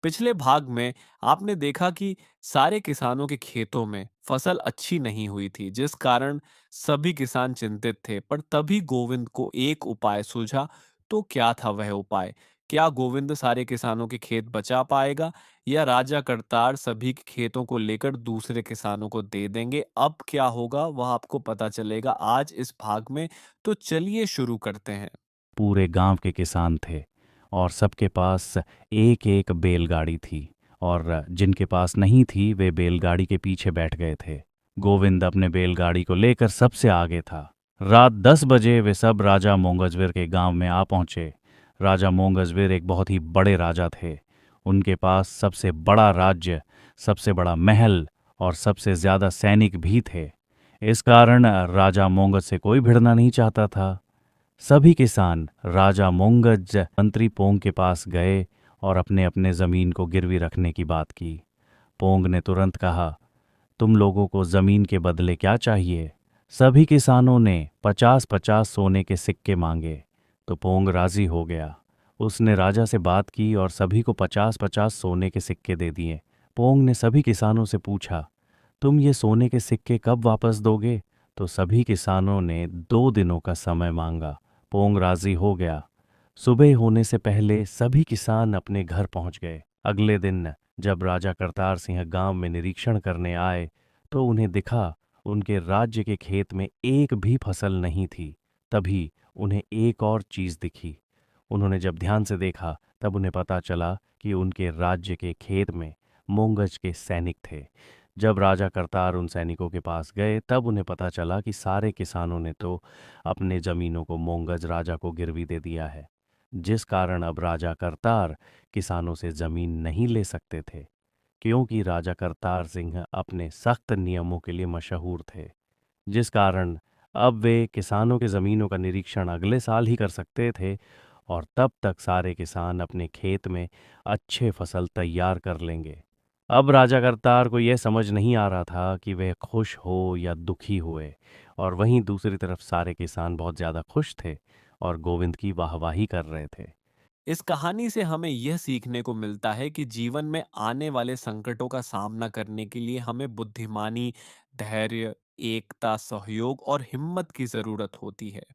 पिछले भाग में आपने देखा कि सारे किसानों के खेतों में फसल अच्छी नहीं हुई थी, जिस कारण सभी किसान चिंतित थे। पर तभी गोविंद को एक उपाय सूझा। तो क्या था वह उपाय? क्या गोविंद सारे किसानों के खेत बचा पाएगा, या राजा करतार सभी के खेतों को लेकर दूसरे किसानों को दे देंगे? अब क्या होगा वह आपको पता चलेगा आज इस भाग में। तो चलिए शुरू करते हैं। पूरे गांव के किसान थे और सबके पास एक एक बैलगाड़ी थी। और जिनके पास नहीं थी वे बैलगाड़ी के पीछे बैठ गए थे। गोविंद अपने बैलगाड़ी को लेकर सबसे आगे था। रात 10 बजे वे सब राजा मोंगजवीर के गांव में आ पहुंचे। राजा मोंगजवीर एक बहुत ही बड़े राजा थे। उनके पास सबसे बड़ा राज्य, सबसे बड़ा महल और सबसे ज्यादा सैनिक भी थे। इस कारण राजा मोंगज से कोई भिड़ना नहीं चाहता था। सभी किसान राजा मोंगज मंत्री पोंग के पास गए और अपने अपने जमीन को गिरवी रखने की बात की। पोंग ने तुरंत कहा, तुम लोगों को जमीन के बदले क्या चाहिए? सभी किसानों ने 50-50 सोने के सिक्के मांगे। तो पोंग राजी हो गया। उसने राजा से बात की और सभी को 50-50 सोने के सिक्के दे दिए। पोंग ने सभी किसानों से पूछा, तुम ये सोने के सिक्के कब वापस दोगे? तो सभी किसानों ने 2 दिनों का समय मांगा। पोंग राजी हो गया। सुबह होने से पहले सभी किसान अपने घर पहुंच गए। अगले दिन जब राजा करतार सिंह गांव में निरीक्षण करने आए तो उन्हें दिखा उनके राज्य के खेत में एक भी फसल नहीं थी। तभी उन्हें एक और चीज दिखी। उन्होंने जब ध्यान से देखा तब उन्हें पता चला कि उनके राज्य के खेत में मोंगज के सैनिक थे। जब राजा करतार उन सैनिकों के पास गए तब उन्हें पता चला कि सारे किसानों ने तो अपने जमीनों को मोंगज राजा को गिरवी दे दिया है, जिस कारण अब राजा करतार किसानों से जमीन नहीं ले सकते थे। क्योंकि राजा करतार सिंह अपने सख्त नियमों के लिए मशहूर थे, जिस कारण अब वे किसानों के जमीनों का निरीक्षण अगले साल ही कर सकते थे और तब तक सारे किसान अपने खेत में अच्छे फसल तैयार कर लेंगे। अब राजा करतार को यह समझ नहीं आ रहा था कि वह खुश हो या दुखी हुए। और वहीं दूसरी तरफ सारे किसान बहुत ज्यादा खुश थे और गोविंद की वाहवाही कर रहे थे। इस कहानी से हमें यह सीखने को मिलता है कि जीवन में आने वाले संकटों का सामना करने के लिए हमें बुद्धिमानी, धैर्य, एकता, सहयोग और हिम्मत की जरूरत होती है।